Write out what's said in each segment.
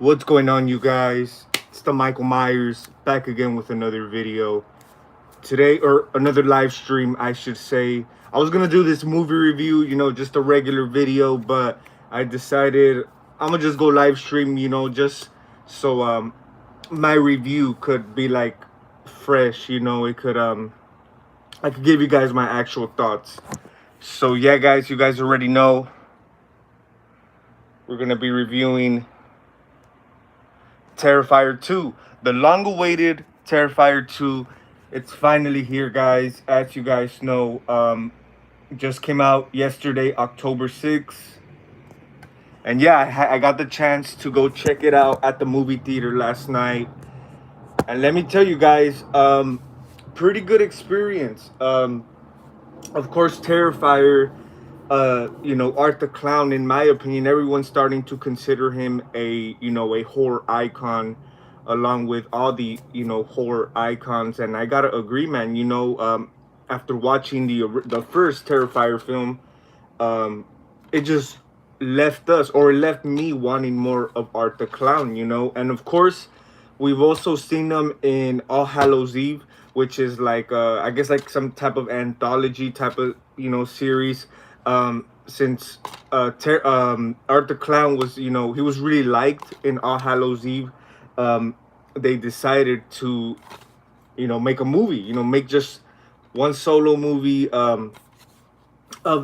What's going on, you guys? It's the Michael Myers back again with another video today, or another live stream, I should say. I was gonna do this movie review, just a regular video, but I decided I'm gonna just go live stream, just so my review could be like fresh, it could I could give you guys my actual thoughts. So yeah, guys, you guys already know we're gonna be reviewing Terrifier 2, the long-awaited Terrifier 2. It's finally here, guys. As you guys know, just came out yesterday, October 6th. And yeah, I got the chance to go check it out at the movie theater last night. And let me tell you guys, pretty good experience. Of course, Terrifier, Art the Clown, in my opinion, everyone's starting to consider him a horror icon, along with all the, horror icons. And I gotta agree, man, after watching the first Terrifier film, it just left me wanting more of Art the Clown, and of course, we've also seen him in All Hallows Eve, which is like I guess like some type of anthology type of series. Since Art the Clown was he was really liked in All Hallows Eve, they decided to make a movie, make just one solo movie of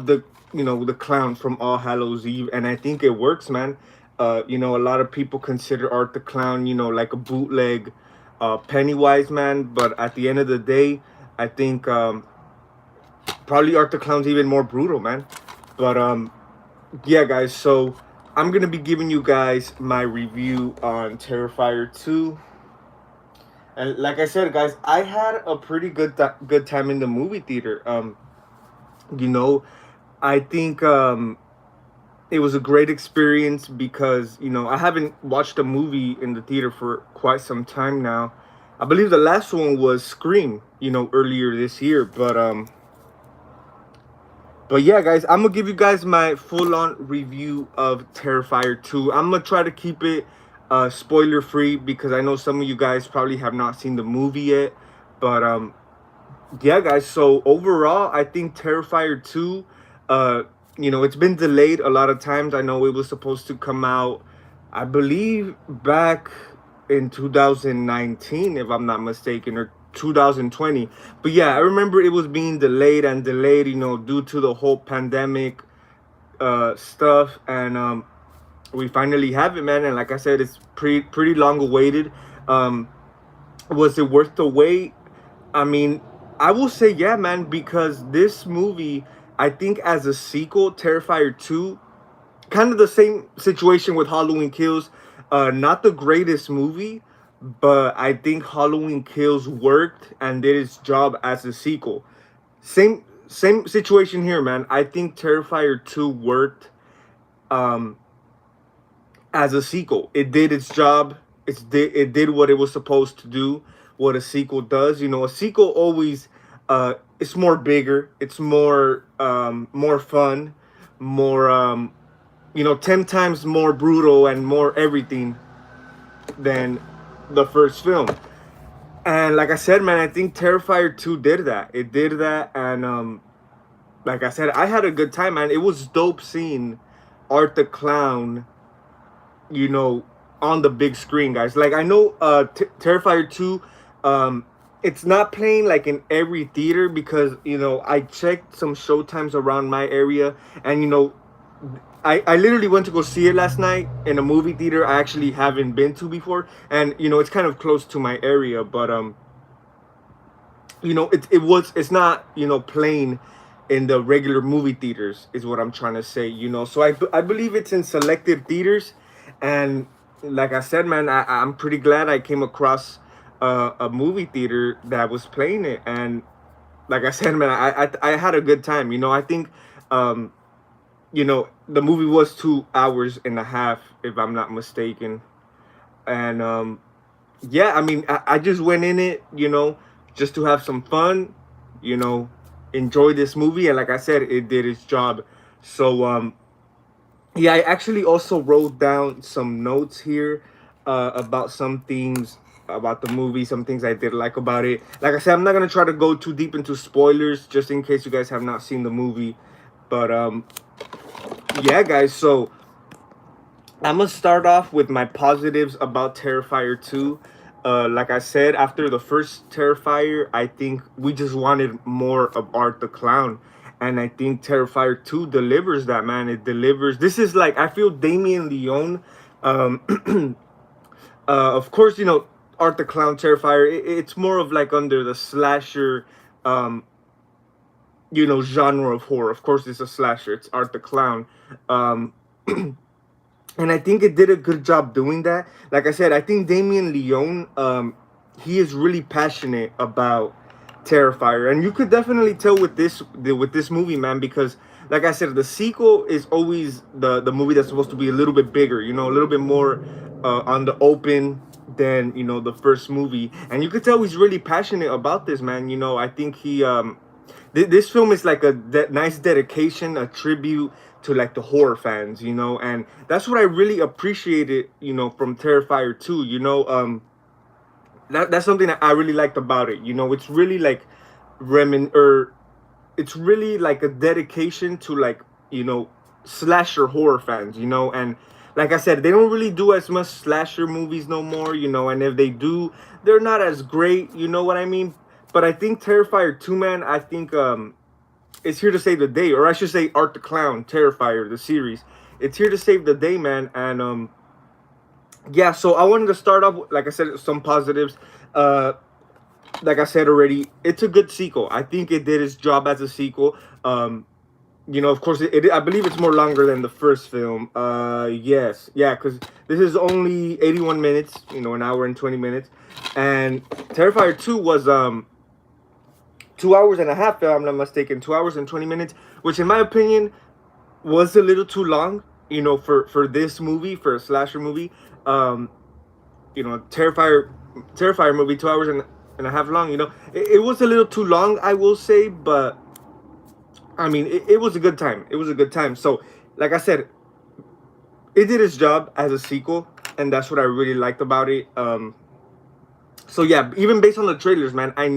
the the clown from All Hallows Eve, and I think it works, man. A lot of people consider Art the Clown, like a bootleg Pennywise, man. But at the end of the day, I think probably Art the Clown's even more brutal, man. But yeah, guys. So I'm gonna be giving you guys my review on Terrifier 2. And like I said, guys, I had a pretty good time in the movie theater. I think it was a great experience because I haven't watched a movie in the theater for quite some time now. I believe the last one was Scream, earlier this year. But yeah, guys, I'm gonna give you guys my full-on review of Terrifier 2. I'm gonna try to keep it spoiler free because I know some of you guys probably have not seen the movie yet. But yeah, guys, so overall, I think Terrifier 2, it's been delayed a lot of times. I know it was supposed to come out, I believe, back in 2019, if I'm not mistaken, or 2020. But yeah, I remember it was being delayed and delayed, due to the whole pandemic stuff. And we finally have it, man. And like I said, it's pretty long awaited. Was it worth the wait? I mean, I will say yeah, man, because this movie, I think as a sequel, Terrifier 2, kind of the same situation with Halloween Kills. Not the greatest movie, but I think Halloween Kills worked and did its job as a sequel. Same situation here, man. I think Terrifier 2 worked as a sequel. It did its job. It did what it was supposed to do, what a sequel does. A sequel always it's more bigger, it's more fun, more 10 times more brutal and more everything than the first film. And like I said, man, I think Terrifier 2 did that. It did that. And like I said, I had a good time, man. It was dope seeing Art the Clown on the big screen, guys. Like, I know Terrifier 2, it's not playing like in every theater because I checked some showtimes around my area, and I literally went to go see it last night in a movie theater I actually haven't been to before, and it's kind of close to my area. But it's not playing in the regular movie theaters, is what I'm trying to say. So I believe it's in selected theaters. And like I said, man, I'm pretty glad I came across a movie theater that was playing it. And like I said, man, I had a good time. I think the movie was 2 hours and a half, if I'm not mistaken. And yeah, I mean, I just went in it just to have some fun, enjoy this movie. And like I said, it did its job. So yeah, I actually also wrote down some notes here about some things about the movie, some things I did like about it. Like I said, I'm not gonna try to go too deep into spoilers, just in case you guys have not seen the movie. But yeah, guys. So I'm gonna start off with my positives about Terrifier 2. Like I said, after the first Terrifier, I think we just wanted more of Art the Clown. And I think Terrifier 2 delivers that, man. It delivers. This is like, I feel Damien Leone. Of course, Art the Clown Terrifier, it's more of like under the slasher, um, genre of horror. Of course, it's a slasher. It's Art the Clown. Um, and I think it did a good job doing that. Like I said, I think Damien Leone, he is really passionate about Terrifier, and you could definitely tell with this movie, man, because like I said, the sequel is always the movie that's supposed to be a little bit bigger, a little bit more on the open than the first movie, and you could tell he's really passionate about this, man. I think he this film is like a nice dedication, a tribute to like the horror fans, and that's what I really appreciated, from Terrifier 2, that's something that I really liked about it. It's really like it's really like a dedication to like, slasher horror fans, and like I said, they don't really do as much slasher movies no more, and if they do, they're not as great, you know what I mean? But I think Terrifier 2, man, I think it's here to save the day, or I should say Art the Clown, Terrifier, the series. It's here to save the day, man, and yeah, so I wanted to start off with, like I said, some positives. Like I said already, it's a good sequel. I think it did its job as a sequel. Of course, I believe it's more longer than the first film. Yes, yeah, because this is only 81 minutes. An hour and 20 minutes, and Terrifier 2 was 2 hours and a half, if I'm not mistaken. 2 hours and 20 minutes, which in my opinion was a little too long. For this movie, for a slasher movie. Terrifier movie, 2 hours and a half long. It was a little too long, I will say, but I mean, it was a good time. It was a good time. So, like I said, it did its job as a sequel, and that's what I really liked about it. So yeah, even based on the trailers, man, I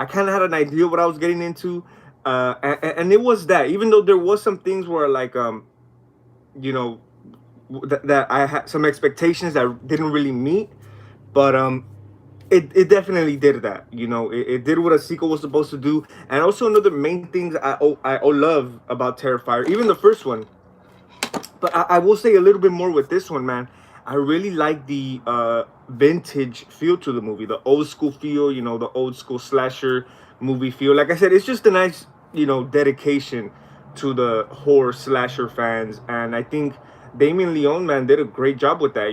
kind of had an idea what I was getting into, and it was that. Even though there was some things where like that I had some expectations that didn't really meet, but it definitely did that. It did what a sequel was supposed to do. And also another main things I love about Terrifier, even the first one, but I will say a little bit more with this one, man. I really like the vintage feel to the movie, the old school feel, the old school slasher movie feel. Like I said, it's just a nice, dedication to the horror slasher fans, and I think Damien Leone, man, did a great job with that.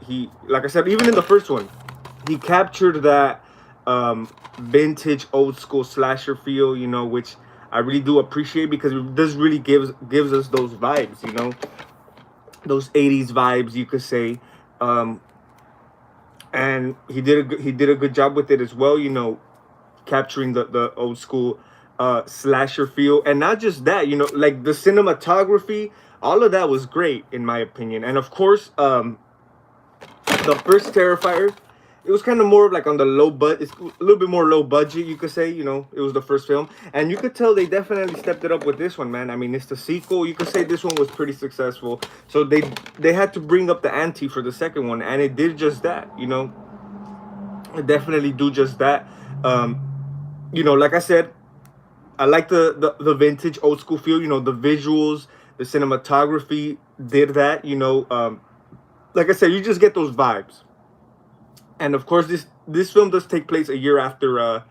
He, like I said, even in the first one, he captured that vintage old school slasher feel, which I really do appreciate, because it does really gives us those vibes, those 80s vibes, you could say. And he did a good job with it as well, capturing the old school slasher feel. And not just that, like the cinematography, all of that was great in my opinion. And of course, the first Terrifier, it was kind of more like on the low budget. It's a little bit more low budget, you could say. It was the first film, and you could tell they definitely stepped it up with this one, man. I mean, it's the sequel. You could say this one was pretty successful, so they had to bring up the ante for the second one, and it did just that. It definitely do just that. Like I said, I like the vintage old school feel. The visuals, the cinematography did that. Like I said, you just get those vibes. And of course, this film does take place a year after,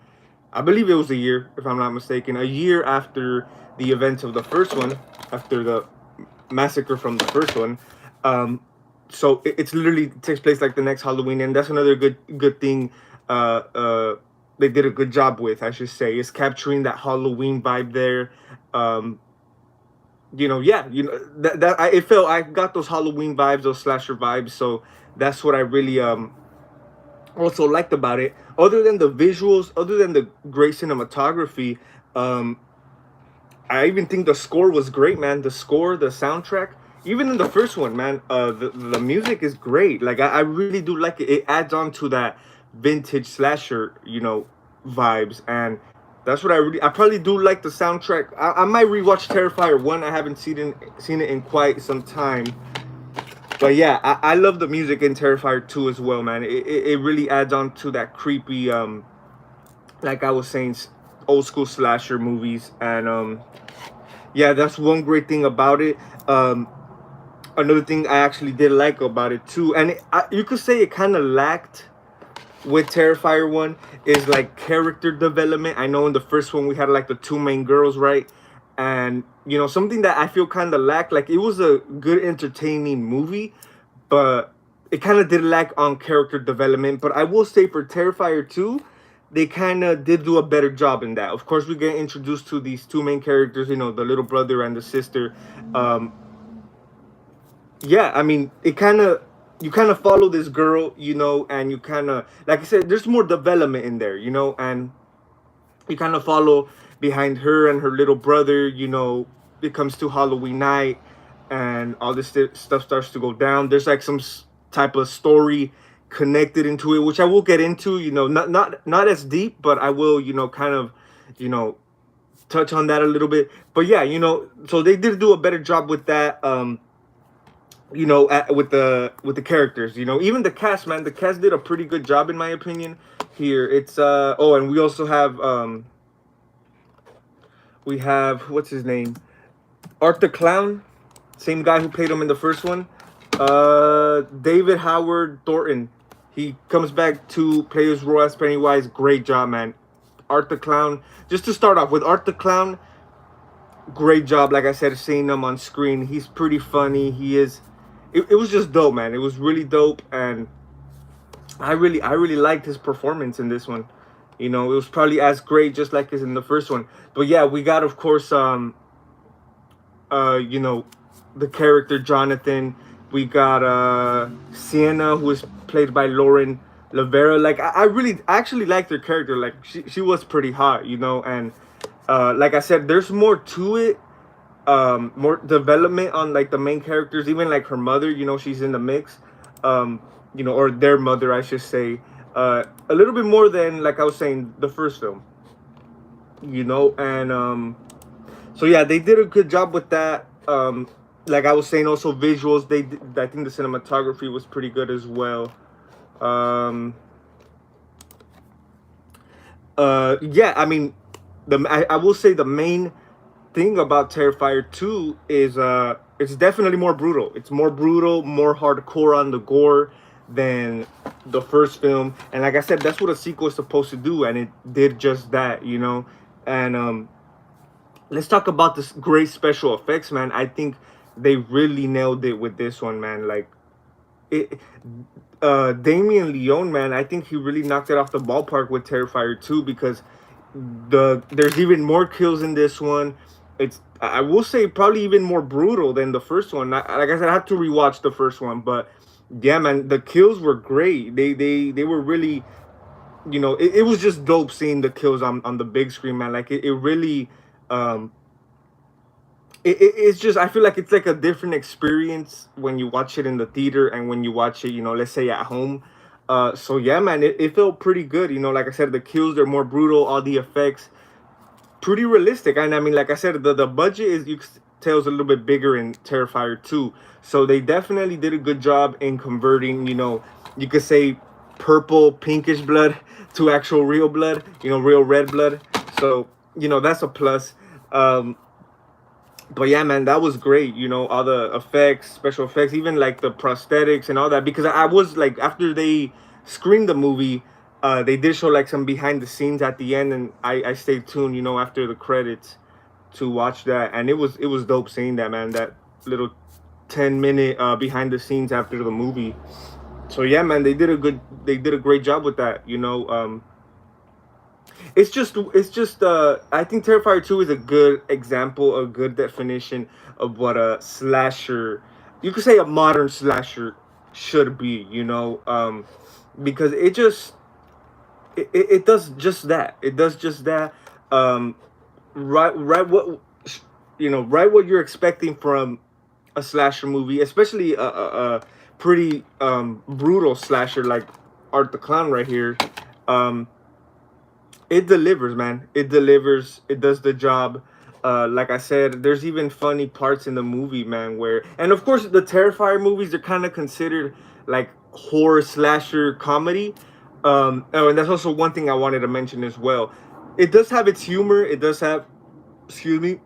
I believe it was a year, if I'm not mistaken, a year after the events of the first one, after the massacre from the first one. So it's literally takes place like the next Halloween, and that's another good thing. They did a good job with, I should say, is capturing that Halloween vibe there. It felt I got those Halloween vibes, those slasher vibes. So that's what I really also liked about it. Other than the visuals, other than the great cinematography, I even think the score was great, man. The score, the soundtrack, even in the first one, man, the music is great. Like I really do like it. It adds on to that vintage slasher, vibes, and that's what I probably do like the soundtrack. I might rewatch Terrifier 1. I haven't seen it in quite some time. But yeah, I love the music in Terrifier 2 as well, man. It really adds on to that creepy, like I was saying, old school slasher movies. And yeah, that's one great thing about it. Another thing I actually did like about it too, and you could say it kind of lacked with Terrifier 1, is like character development. I know in the first one we had like the two main girls, right? And something that I feel kind of lacked. Like it was a good, entertaining movie, but it kind of did lack on character development. But I will say for Terrifier 2, they kind of did do a better job in that. Of course, we get introduced to these two main characters, the little brother and the sister. Yeah, I mean, you kind of follow this girl, and you kind of, like I said, there's more development in there, and you kind of follow behind her and her little brother. It comes to Halloween night, and all this stuff starts to go down. There's like some type of story connected into it, which I will get into. Not as deep, but I will, kind of, you know, touch on that a little bit. But yeah, so they did do a better job with that. With the characters, even the cast, man, the cast did a pretty good job in my opinion. Here it's oh, and we also have we have, what's his name, Art the Clown, same guy who played him in the first one. David Howard Thornton, he comes back to play his role as Pennywise. Great job, man. Art the Clown, just to start off with, Art the Clown, great job. Like I said, seeing him on screen, he's pretty funny. He is. It was just dope, man. It was really dope, and I really liked his performance in this one. It was probably as great just like as in the first one. But yeah, we got, of course, the character Jonathan. We got Sienna, who is played by Lauren Lavera. Like I actually liked her character. Like she was pretty hot, and like I said, there's more to it. More development on like the main characters, even like her mother, she's in the mix. Or their mother, I should say. A little bit more than, like I was saying, the first film. And so yeah, they did a good job with that. Like I was saying, also visuals. I think the cinematography was pretty good as well. Yeah, I mean, I will say the main thing about Terrifier 2 is it's definitely more brutal. It's more brutal, more hardcore on the gore than the first film. And like I said, that's what a sequel is supposed to do, and it did just that, And let's talk about this great special effects, man. I think they really nailed it with this one, man. Like it Damien Leone, man, I think he really knocked it off the ballpark with Terrifier 2, because there's even more kills in this one. It's, I will say, probably even more brutal than the first one. Like I said, I have to rewatch the first one, but yeah, man, the kills were great. They were really, it was just dope seeing the kills on the big screen, man. Like it really, it's just, I feel like it's like a different experience when you watch it in the theater and when you watch it, let's say at home. So yeah, man, it felt pretty good. Like I said, the kills, they're more brutal. All the effects, pretty realistic. And I mean, like I said, the budget is, you could tell, is a little bit bigger in Terrifier 2. So they definitely did a good job in converting, you could say, purple, pinkish blood to actual real blood, real red blood. So, that's a plus. But yeah, man, that was great. All the effects, special effects, even like the prosthetics and all that. Because I was like, after they screened the movie, they did show like some behind the scenes at the end, and I stayed tuned, after the credits to watch that, and it was dope seeing that, man. That little 10-minute behind the scenes after the movie. So yeah, man, they did a great job with that. It's just I think Terrifier 2 is a good example, a good definition of what a slasher, you could say a modern slasher, should be, because it does just that. It does just that. Right what right what you're expecting from a slasher movie, especially a pretty brutal slasher like Art the Clown right here, um, it delivers, man. It delivers. It does the job. Like I said, there's even funny parts in the movie, man. Where, and of course, the Terrifier movies are kind of considered like horror slasher comedy. Oh, and that's also one thing I wanted to mention as well. It does have its humor. It does have, excuse me,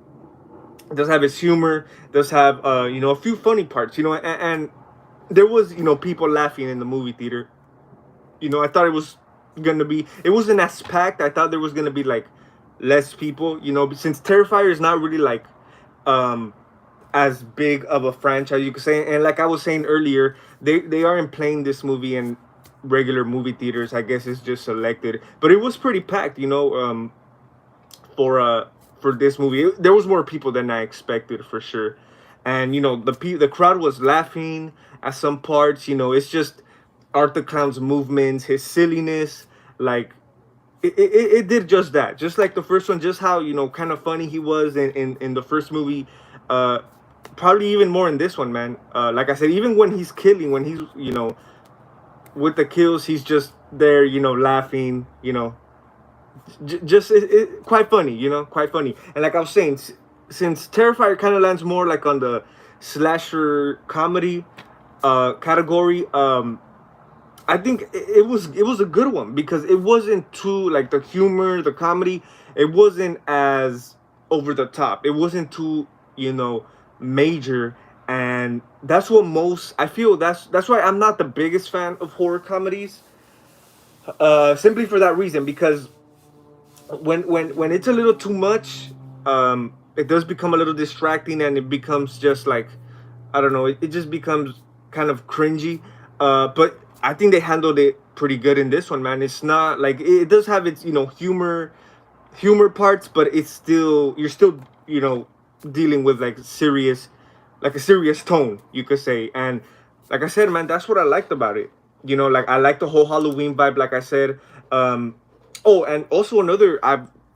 it does have its humor. It does have, a few funny parts. And there was, people laughing in the movie theater. I thought it wasn't as packed. I thought there was gonna be like less people, since Terrifier is not really like um as big of a franchise, you could say. And like I was saying earlier, they aren't playing this movie in regular movie theaters. I guess it's just selected, but it was pretty packed, for this movie. There was more people than I expected for sure. And the crowd was laughing at some parts. It's just Arthur Clown's movements, his silliness, like it did just that. Just like the first one, just how kind of funny he was in the first movie. Uh, Probably even more in this one, man. Like I said, even when he's killing, when he's with the kills, he's just there, laughing. Just quite funny, quite funny. And like I was saying, since Terrifier kind of lands more like on the slasher comedy category, I think it was a good one because it wasn't too like the humor, the comedy. It wasn't as over the top. It wasn't too major, and that's what most I feel. That's why I'm not the biggest fan of horror comedies. Simply for that reason, because when it's a little too much, it does become a little distracting, and it becomes just like, I don't know, it just becomes kind of cringy. But I think they handled it pretty good in this one, man. It's not like it does have its humor parts, but it's still, you're still dealing with like a serious tone, you could say. And like I said, man, that's what I liked about it. Like I like the whole Halloween vibe, like I said. Oh, and also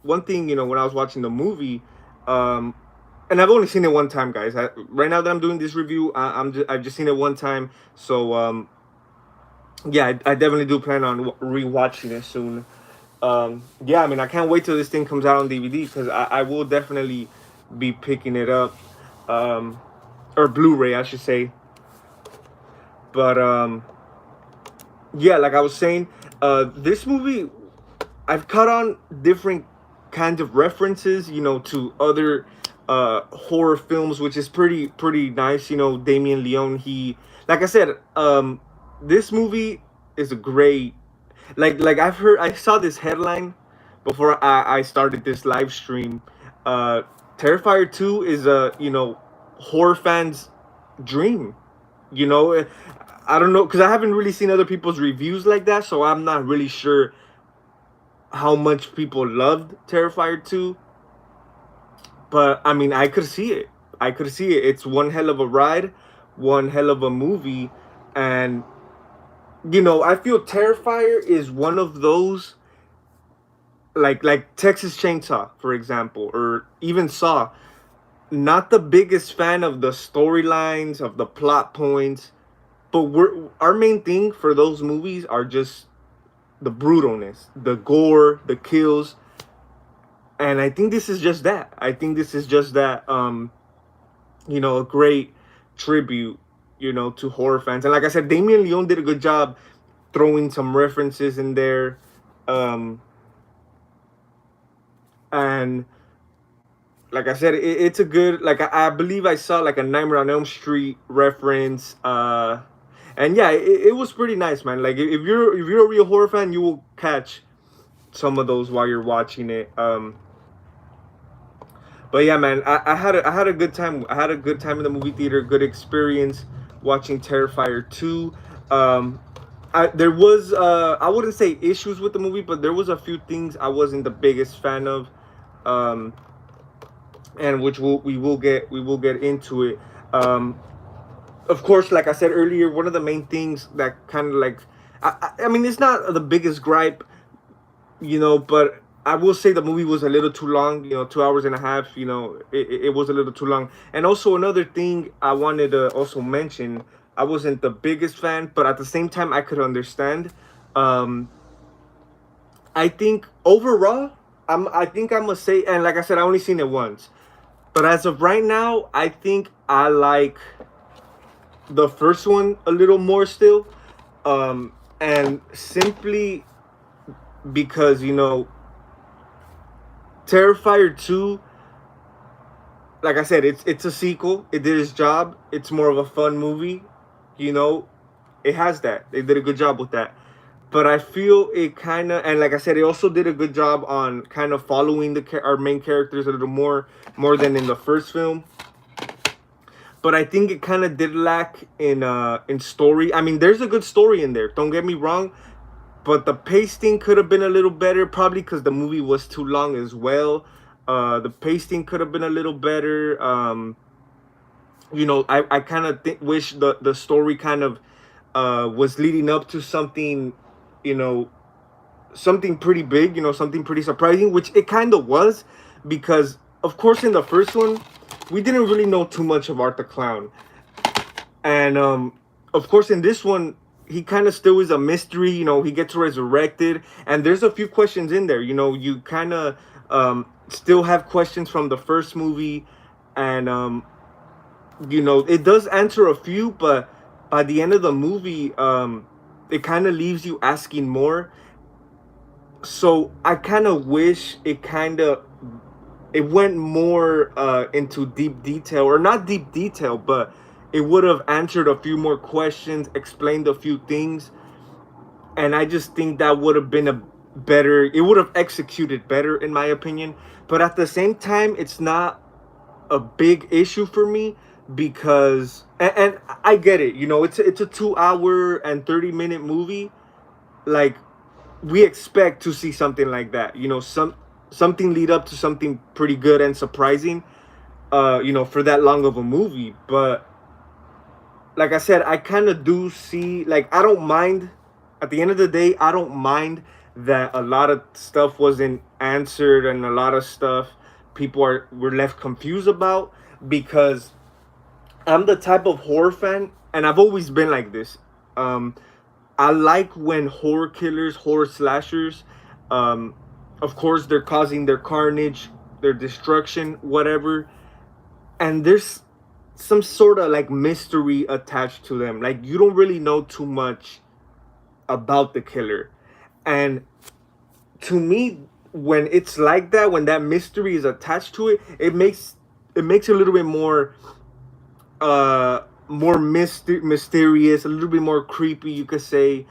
one thing, when I was watching the movie, and I've only seen it one time, guys. Right now that I'm doing this review, I've just seen it one time. So yeah, I definitely do plan on rewatching it soon. Yeah, I mean, I can't wait till this thing comes out on DVD, because I will definitely be picking it up, or Blu-ray, I should say. But yeah, like I was saying, this movie, I've caught on different kinds of references, to other horror films, which is pretty nice. Damien Leone, like I said, this movie is a great, like I saw this headline before I started this live stream. Terrifier 2 is a horror fans dream. I don't know, because I haven't really seen other people's reviews like that, so I'm not really sure how much people loved Terrifier 2. But I mean, I could see it. It's one hell of a ride, one hell of a movie. And I feel Terrifier is one of those, like Texas Chainsaw, for example, or even Saw. Not the biggest fan of the storylines, of the plot points, but our main thing for those movies are just the brutalness, the gore, the kills. And I think this is just that. A great tribute, to horror fans. And like I said, Damien Leone did a good job throwing some references in there. And like I said, it's a good, like I believe I saw like a Nightmare on Elm Street reference. And yeah, it was pretty nice, man. Like if you're a real horror fan, you will catch some of those while you're watching it. But yeah, man, I had a good time. I had a good time in the movie theater. Good experience watching Terrifier 2. There was I wouldn't say issues with the movie, but there was a few things I wasn't the biggest fan of, and which we will get into it. Of course, like I said earlier, one of the main things that kind of like, I mean, it's not the biggest gripe, but I will say the movie was a little too long. 2 hours and a half. It was a little too long. And also another thing I wanted to also mention. I wasn't the biggest fan, but at the same time I could understand. Um, I think overall, I think I must say, and like I said, I only seen it once. But as of right now, I think I like the first one a little more still. And simply because, Terrifier 2, like I said, it's a sequel. It did its job. It's more of a fun movie. You know, it has that. They did a good job with that. But I feel it kind of, and like I said, it also did a good job on kind of following our main characters a little more than in the first film. But I think it kind of did lack in story. I mean, there's a good story in there. Don't get me wrong, but the pacing could have been a little better, probably because the movie was too long as well. The pacing could have been a little better. I kind of wish the story kind of was leading up to something, you know, something pretty big, something pretty surprising, which it kind of was, because of course in the first one we didn't really know too much of Art the Clown, and of course in this one he kind of still is a mystery. He gets resurrected, and there's a few questions in there. You kind of still have questions from the first movie, and it does answer a few, but by the end of the movie, it kind of leaves you asking more. So I kind of wish it went more into deep detail, or not deep detail, but it would have answered a few more questions, explained a few things, and I just think that would have been it would have executed better in my opinion. But at the same time, it's not a big issue for me, because and I get it. It's a 2 hour and 30-minute movie. Like, we expect to see something like that. Something lead up to something pretty good and surprising. For that long of a movie. But like I said, I kind of do see, like, I don't mind. At the end of the day, I don't mind that a lot of stuff wasn't answered, and a lot of stuff people were left confused about, because I'm the type of horror fan, and I've always been like this. I like when horror slashers, of course, they're causing their carnage, their destruction, whatever, and there's some sort of like mystery attached to them. Like, you don't really know too much about the killer, and to me, when it's like that, when that mystery is attached to it, it makes it a little bit more mysterious, a little bit more creepy, you could say,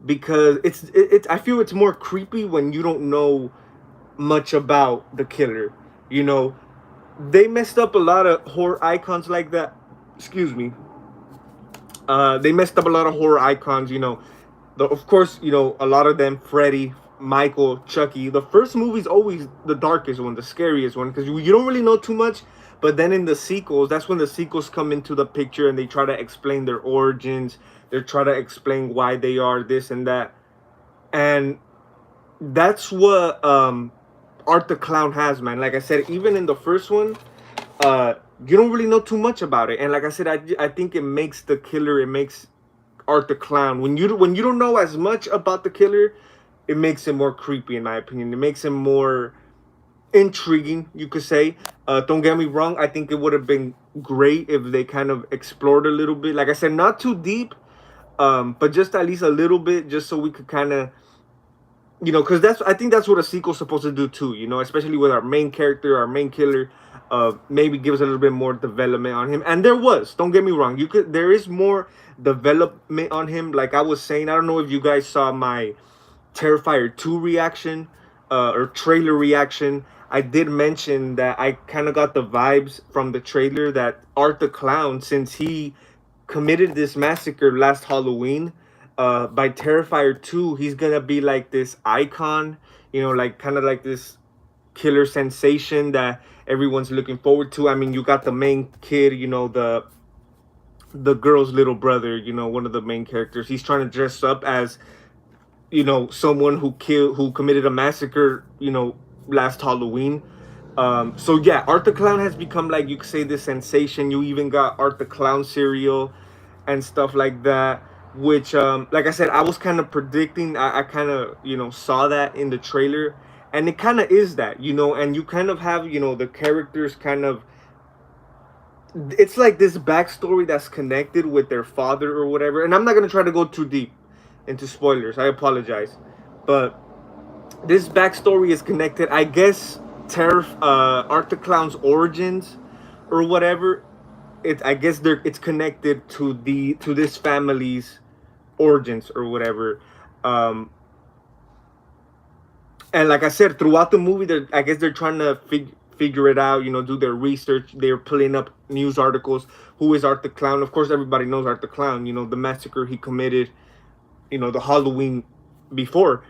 because I feel it's more creepy when you don't know much about the killer. You know, they messed up a lot of horror icons like that. Excuse me. They messed up a lot of horror icons. Of course, a lot of them: Freddy, Michael, Chucky. The first movie's always the darkest one, the scariest one, because you don't really know too much. But then in the sequels, that's when the sequels come into the picture, and they try to explain their origins. They try to explain why they are this and that. And that's what Art the Clown has, man. Like I said, even in the first one, you don't really know too much about it. And like I said, I think it makes the killer, it makes Art the Clown. When you don't know as much about the killer, it makes him more creepy, in my opinion. It makes him more intriguing, you could say. Don't get me wrong, I think it would have been great if they kind of explored a little bit. Like I said, not too deep, but just at least a little bit, just so we could kind of, because I think that's what a sequel's supposed to do too. Especially with our main character, our main killer. Maybe give us a little bit more development on him, and don't get me wrong, there is more development on him. Like I was saying, I don't know if you guys saw my Terrifier 2 reaction, or trailer reaction. I did mention that I kind of got the vibes from the trailer that Art the Clown, since he committed this massacre last Halloween, by Terrifier 2, he's gonna be like this icon, like kind of like this killer sensation that everyone's looking forward to. I mean, you got the main kid, the girl's little brother, one of the main characters. He's trying to dress up as, someone who committed a massacre, last Halloween. So yeah, Art the Clown has become, like, you could say, this sensation. You even got Art the Clown cereal and stuff like that. Which, like I said, I was kind of predicting. I kind of, saw that in the trailer, and it kind of is that, and you kind of have, the characters kind of. It's like this backstory that's connected with their father or whatever. And I'm not gonna try to go too deep into spoilers. I apologize, but this backstory is connected. I guess Art the Clown's origins or whatever. I guess it's connected to this family's origins or whatever. Um, and like I said, throughout the movie, I guess they're trying to figure it out. Do their research. They're pulling up news articles. Who is Art the Clown? Of course, everybody knows Art the Clown. The massacre he committed. The Halloween before,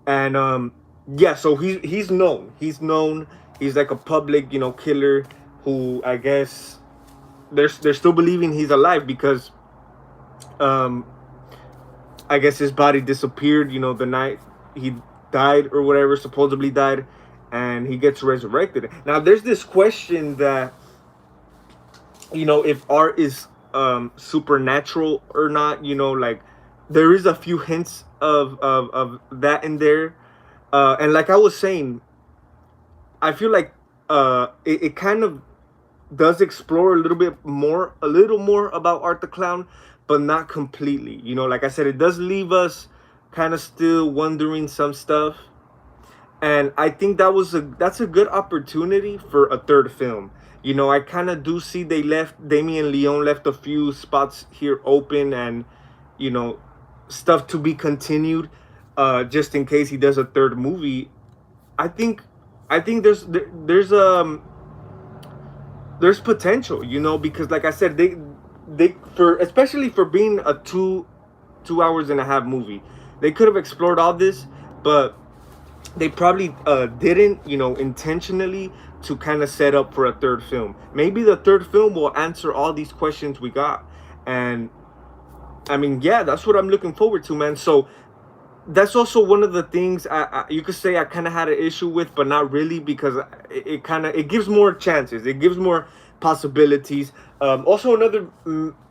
and yeah. So he's known. He's known. He's like a public, killer who, I guess, they're still believing he's alive because, um, I guess his body disappeared. The night he died or whatever, supposedly died, and he gets resurrected. Now, there's this question that, if art is supernatural or not. Like, there is a few hints of that in there, and like I was saying, I feel like it kind of does explore a little more about Art the Clown, but not completely. Like I said, it does leave us kind of still wondering some stuff, and I think that's a good opportunity for a third film. I kind of do see Damien Leone left a few spots here open, and you know stuff to be continued, just in case he does a third movie. I think there's potential, because like I said, they for especially for being a 2 hours and a half movie, they could have explored all this, but they probably didn't, intentionally, to kind of set up for a third film. Maybe the third film will answer all these questions we got, and I mean, yeah, that's what I'm looking forward to, man. So that's also one of the things you could say I kind of had an issue with, but not really, because it gives more chances, it gives more possibilities. Also, another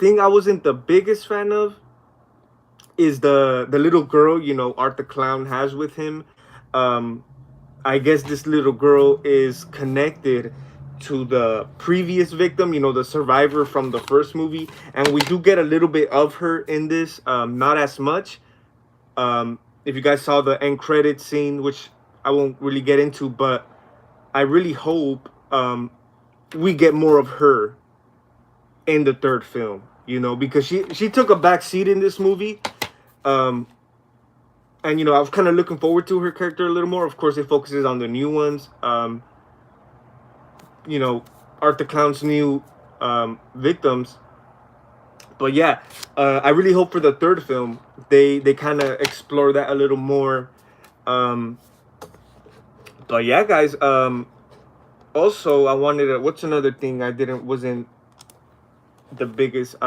thing I wasn't the biggest fan of is the little girl, Art the Clown has with him. Um, I guess this little girl is connected to the previous victim, the survivor from the first movie, and we do get a little bit of her in this, not as much. If you guys saw the end credit scene, which I won't really get into, but I really hope we get more of her in the third film, because she took a back seat in this movie. And I was kind of looking forward to her character a little more. Of course, it focuses on the new ones. Art the Clown's new victims. But yeah, I really hope for the third film they kind of explore that a little more. But yeah, guys. Also, I wanted to. What's another thing I wasn't the biggest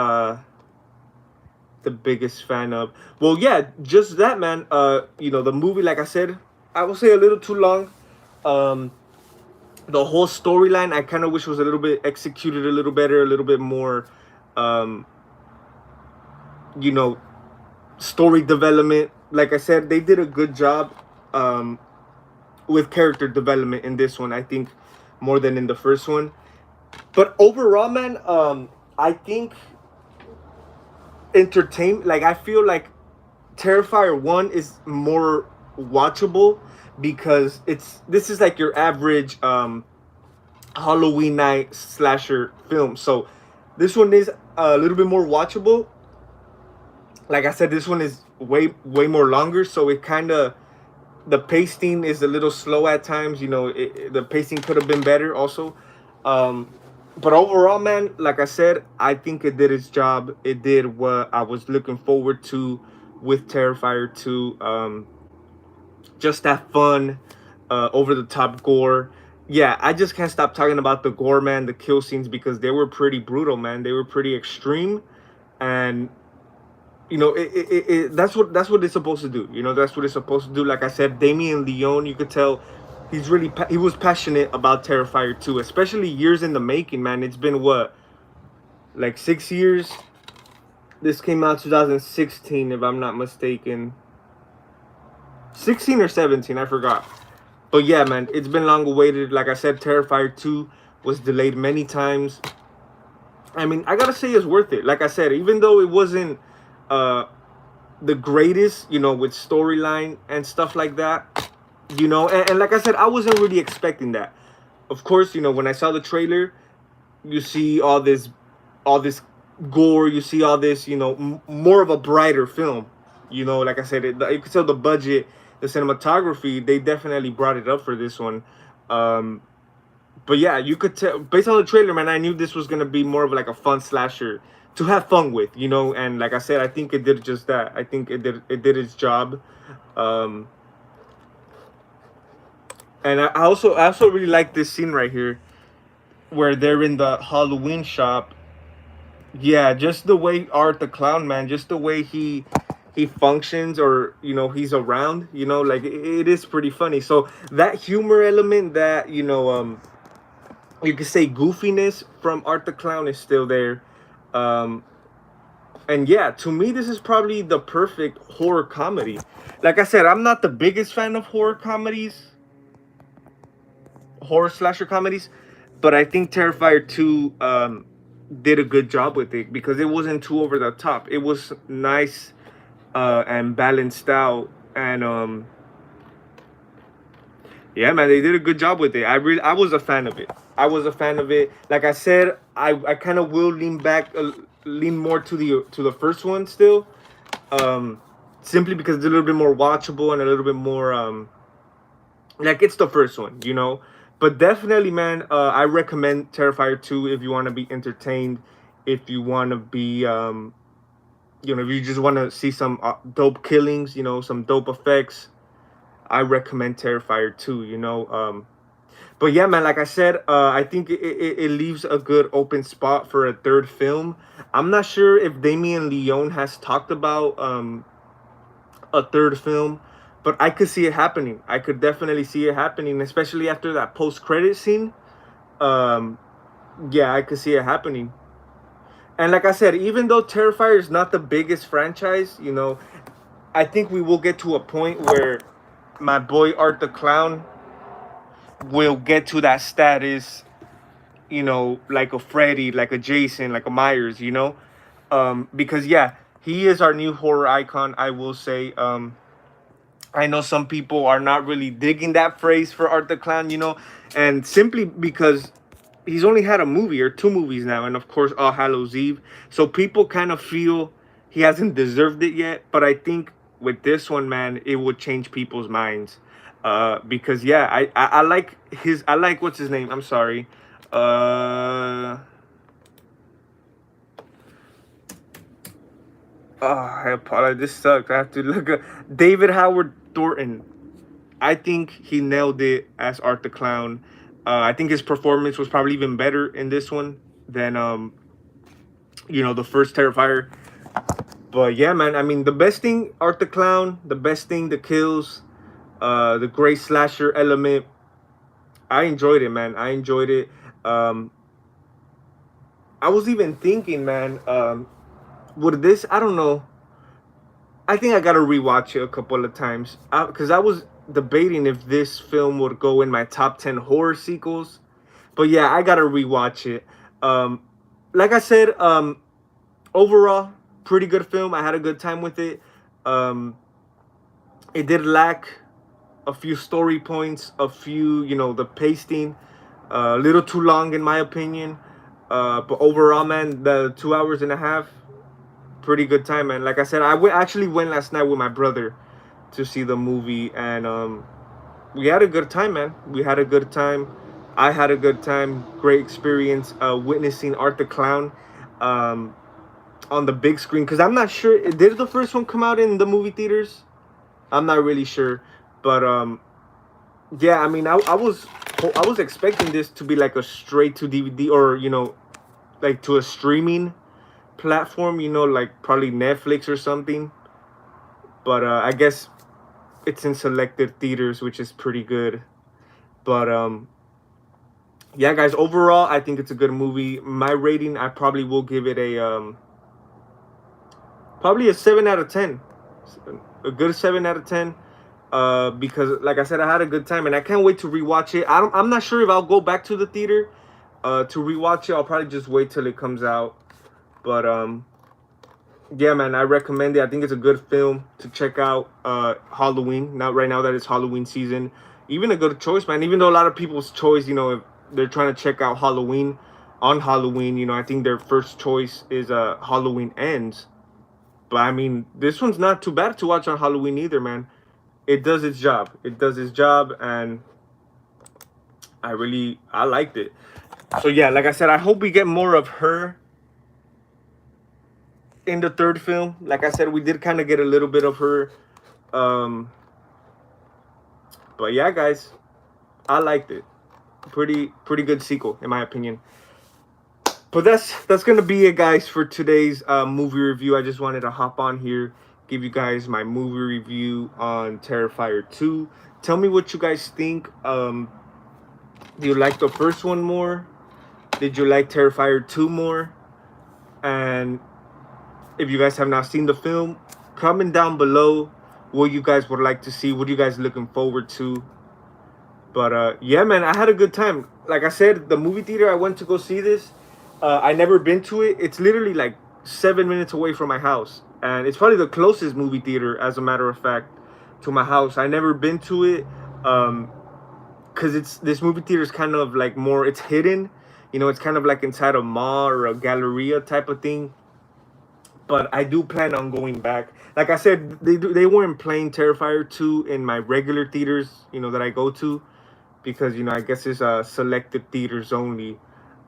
fan of? Well, yeah, just that, man. The movie, like I said, I would say a little too long. The whole storyline, I kind of wish was a little bit executed a little better, a little bit more. Story development. Like I said, they did a good job with character development in this one, I think, more than in the first one. But overall, man, I think I feel like Terrifier 1 is more watchable, because this is like your average Halloween night slasher film. So this one is a little bit more watchable. Like I said, this one is way more longer, so it kind of, the pacing is a little slow at times. The pacing could have been better also. But overall, man, like I said, I think it did its job. It did what I was looking forward to with Terrifier 2. Just that fun, over the top gore. Yeah, I just can't stop talking about the gore, man. The kill scenes, because they were pretty brutal, man. They were pretty extreme, and that's what it's supposed to do. That's what it's supposed to do. Like I said, Damien Leone, you could tell he was passionate about Terrifier 2, especially years in the making, man. It's been what, like 6 years? This came out 2016, if I'm not mistaken. 16 or 17, I forgot. But yeah, man, it's been long awaited. Like I said, Terrifier 2 was delayed many times. I mean, I gotta say it's worth it. Like I said, even though it wasn't uh, the greatest, with storyline and stuff like that, and like I said, I wasn't really expecting that. Of course, when I saw the trailer, you see all this gore, you see all this, more of a brighter film. Like I said, you can tell the budget, the cinematography, they definitely brought it up for this one. But yeah, you could tell based on the trailer, man. I knew this was gonna be more of like a fun slasher to have fun with, And like I said, I think it did just that. I think it did its job. Um, and I also really like this scene right here where they're in the Halloween shop. Yeah, just the way Art the Clown, man, just the way he functions, or he's around, like it is pretty funny. So that humor element, that you could say goofiness from Art the Clown is still there. Um, and yeah, to me, this is probably the perfect horror comedy. Like I said, I'm not the biggest fan of horror slasher comedies, but I think Terrifier 2 did a good job with it because it wasn't too over the top. It was nice and balanced out, and yeah, man, they did a good job with it. I was a fan of it. Like I said, I kind of will lean more to the first one still, simply because it's a little bit more watchable and a little bit more like it's the first one, But definitely, man, I recommend Terrifier 2 if you want to be entertained, if you want to be if you just want to see some dope killings, some dope effects. I recommend Terrifier 2, But yeah, man, like I said, I think it leaves a good open spot for a third film. I'm not sure if Damien Leone has talked about a third film, but I could see it happening. I could definitely see it happening, especially after that post-credit scene. Um, yeah, I could see it happening. And like I said, even though Terrifier is not the biggest franchise, I think we will get to a point where my boy Art the Clown will get to that status, like a Freddy, like a Jason, like a Myers, because yeah, he is our new horror icon. I will say, I know some people are not really digging that phrase for Art the Clown, and simply because he's only had a movie or two movies now, and of course All Hallows Eve, so people kind of feel he hasn't deserved it yet. But I think with this one, man, it would change people's minds, because yeah, I like what's his name? I'm sorry. Oh, I apologize. This sucks. I have to look at David Howard Thornton. I think he nailed it as Art the Clown. I think his performance was probably even better in this one than the first Terrifier. But yeah, man, I mean, the best thing, Art the Clown, the best thing, the kills, the great slasher element. I enjoyed it, man. I enjoyed it. I was even thinking, man, would this, I don't know. I think I gotta rewatch it a couple of times, because I was debating if this film would go in my top 10 horror sequels. But yeah, I gotta rewatch it. Like I said, overall, pretty good film. I had a good time with it. It did lack a few story points, a few, the pasting, a little too long in my opinion. But overall, man, the 2 hours and a half, pretty good time, man. Like I said, actually went last night with my brother to see the movie, and we had a good time, man. We had a good time. I had a good time. Great experience witnessing Art the Clown on the big screen, because I'm not sure, did the first one come out in the movie theaters? I'm not really sure, but yeah, I mean, I was expecting this to be like a straight to DVD, or like to a streaming platform, like probably Netflix or something. But I guess it's in selected theaters, which is pretty good. But yeah, guys, overall, I think it's a good movie. My rating, I probably will give it probably a 7 out of 10, a good 7 out of 10. Because like I said, I had a good time, and I can't wait to rewatch it. I'm not sure if I'll go back to the theater to rewatch it. I'll probably just wait till it comes out. But yeah, man, I recommend it. I think it's a good film to check out. Halloween, not right now that it's Halloween season. Even a good choice, man. Even though a lot of people's choice, if they're trying to check out Halloween on Halloween, I think their first choice is Halloween Ends. But I mean, this one's not too bad to watch on Halloween either, man. It does its job. It does its job, and I liked it. So yeah, like I said, I hope we get more of her in the third film. Like I said, we did kind of get a little bit of her. But yeah, guys, I liked it. Pretty good sequel, in my opinion. But that's gonna be it, guys, for today's movie review. I just wanted to hop on here, give you guys my movie review on Terrifier 2. Tell me what you guys think. Do you like the first one more? Did you like Terrifier 2 more? And if you guys have not seen the film, comment down below what you guys would like to see. What are you guys looking forward to? But yeah, man, I had a good time. Like I said, the movie theater I went to go see this, I never been to it. It's literally like 7 minutes away from my house, and it's probably the closest movie theater, as a matter of fact, to my house. I never been to it, because this movie theater is kind of like more, it's hidden. It's kind of like inside a mall or a galleria type of thing. But I do plan on going back. Like I said, they weren't playing Terrifier 2 in my regular theaters, that I go to, because I guess it's selected theaters only.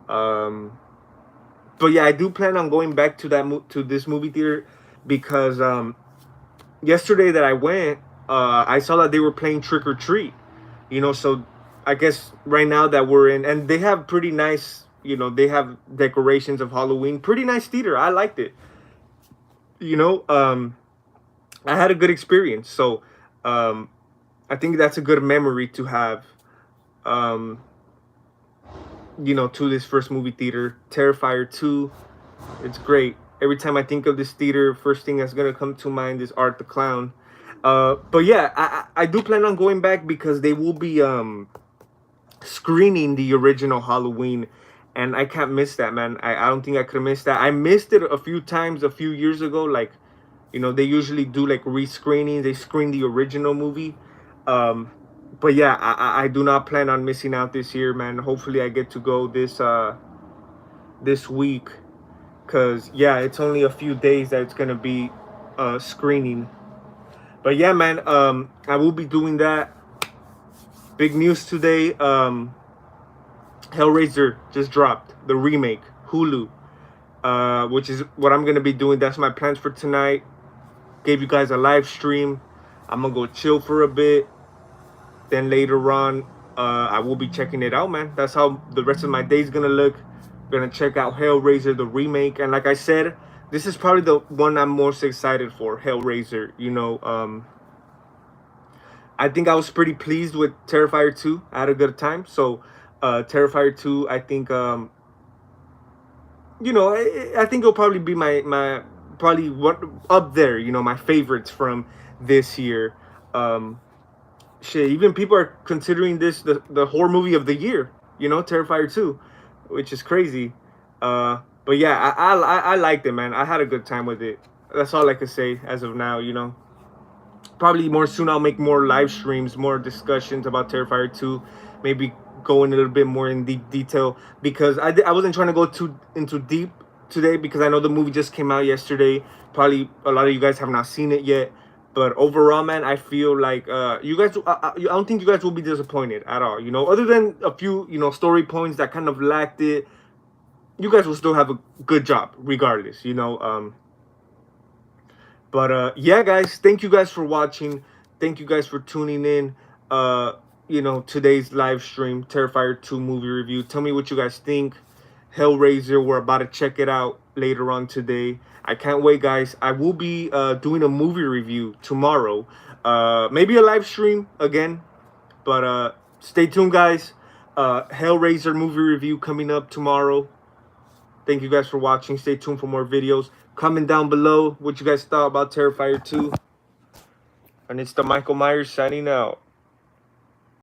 But yeah, I do plan on going back to this movie theater, because yesterday that I went, I saw that they were playing Trick or Treat. So I guess right now that we're in, and they have pretty nice, they have decorations of Halloween. Pretty nice theater. I liked it. I had a good experience. So I think that's a good memory to have, to this first movie theater. Terrifier 2, it's great. Every time I think of this theater, first thing that's gonna come to mind is Art the Clown. But yeah, I do plan on going back, because they will be screening the original Halloween, and I can't miss that, man. I don't think I could miss that. I missed it a few times a few years ago. Like, they usually do like re-screening. They screen the original movie. But yeah, I do not plan on missing out this year, man. Hopefully I get to go this week, because yeah, it's only a few days that it's gonna be screening. But yeah, man, I will be doing that. Big news today. Hellraiser just dropped the remake, Hulu, which is what I'm gonna be doing. That's my plans for tonight. Gave you guys a live stream. I'm gonna go chill for a bit. Then later on, I will be checking it out, man. That's how the rest of my day is gonna look. Gonna check out Hellraiser, the remake, and like I said, this is probably the one I'm most excited for. Hellraiser. I think I was pretty pleased with Terrifier 2. I had a good time. So Terrifier 2, I think I think it'll probably be my probably what up there, my favorites from this year. Shit, even people are considering this the horror movie of the year, Terrifier 2, which is crazy. But yeah, I liked it, man. I had a good time with it. That's all I could say as of now. Probably more soon I'll make more live streams, more discussions about Terrifier 2, maybe go in a little bit more in deep detail, because I wasn't trying to go too into deep today, because I know the movie just came out yesterday. Probably a lot of you guys have not seen it yet, but overall, man, I feel like you guys, I don't think you guys will be disappointed at all. Other than a few story points that kind of lacked it, you guys will still have a good job regardless. But yeah, guys, thank you guys for watching. Thank you guys for tuning in. Today's live stream, Terrifier 2 movie review. Tell me what you guys think. Hellraiser, we're about to check it out later on today. I can't wait, guys. I will be doing a movie review tomorrow. Maybe a live stream again. But stay tuned, guys. Hellraiser movie review coming up tomorrow. Thank you guys for watching. Stay tuned for more videos. Comment down below what you guys thought about Terrifier 2. And it's the Michael Myers signing out.